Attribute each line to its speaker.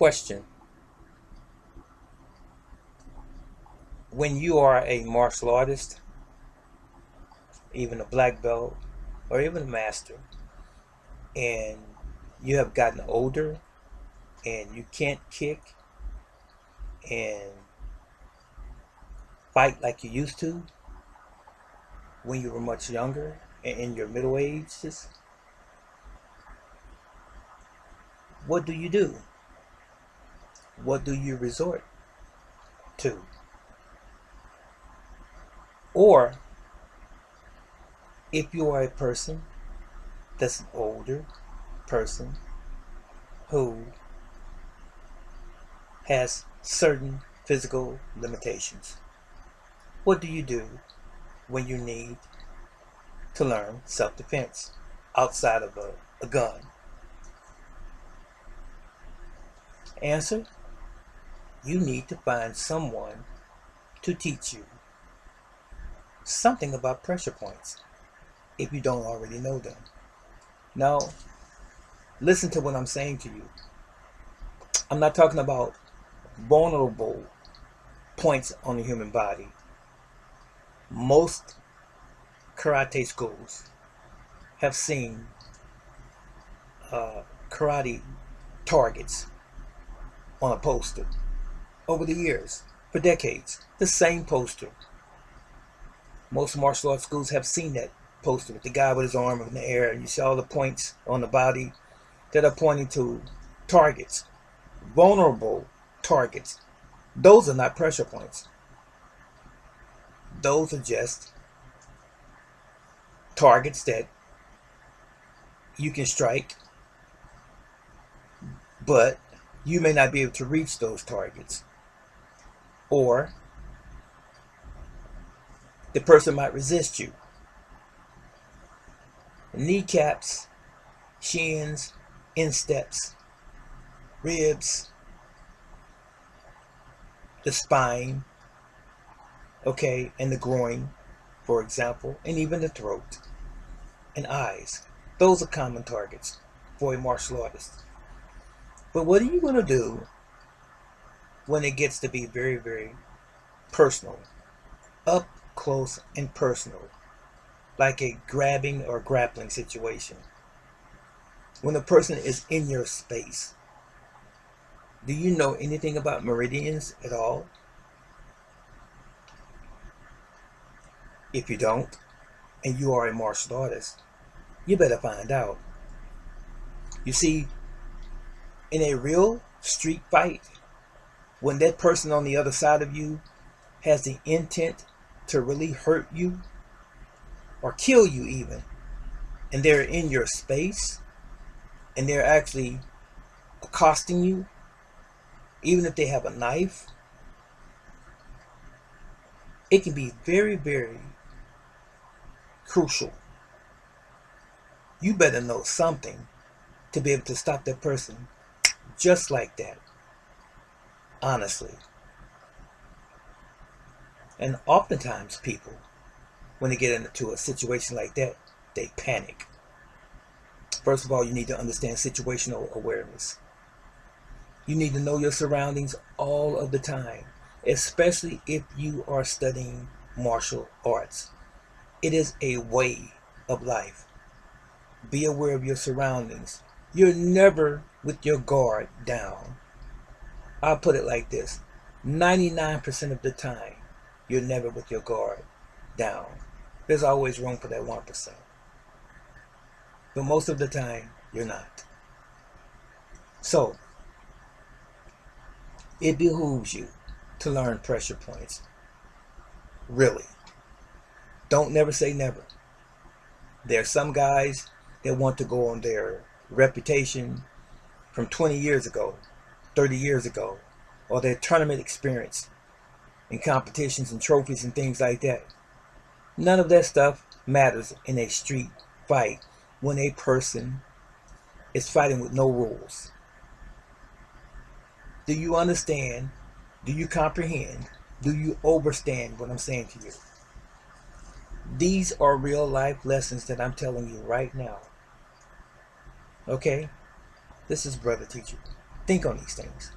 Speaker 1: Question. When you are a martial artist, even a black belt, or even a master, and you have gotten older and you can't kick and fight like you used to when you were much younger and in your middle ages, what do you do? What do you resort to? Or if you are a person that's an older person who has certain physical limitations, what do you do when you need to learn self-defense outside of a gun? Answer: you need to find someone to teach you something about pressure points if you don't already know them. Now, listen to what I'm saying to you. I'm not talking about vulnerable points on the human body. Most karate schools have seen karate targets on a poster over the years, for decades. The same poster. Most martial arts schools have seen that poster with the guy with his arm in the air. You see all the points on the body that are pointing to targets, vulnerable targets. Those are not pressure points. Those are just targets that you can strike, but you may not be able to reach those targets. Or the person might resist you. Kneecaps, shins, insteps, ribs, the spine, okay, and the groin, for example, and even the throat and eyes. Those are common targets for a martial artist. But what are you going to do when it gets to be very, very personal, up close and personal, like a grabbing or grappling situation? When a person is in your space, do you know anything about meridians at all? If you don't, and you are a martial artist, you better find out. You see, in a real street fight, when that person on the other side of you has the intent to really hurt you or kill you even, and they're in your space and they're actually accosting you, even if they have a knife, it can be very, very crucial. You better know something to be able to stop that person just like that, honestly. And oftentimes people, when they get into a situation like that, they panic. First of all, you need to understand situational awareness. You need to know your surroundings all of the time, especially if you are studying martial arts. It is a way of life. Be aware of your surroundings. You're never with your guard down. I'll put it like this: 99% of the time, you're never with your guard down. There's always room for that 1%. But most of the time, you're not. So, it behooves you to learn pressure points. Really. Don't never say never. There are some guys that want to go on their reputation from 20 years ago, 30 years ago, or their tournament experience in competitions and trophies and things like that. None of that stuff matters in a street fight when a person is fighting with no rules. Do you understand? Do you comprehend? Do you understand what I'm saying to you? These are real life lessons that I'm telling you right now. Okay? This is Brother Teacher. Think on these things.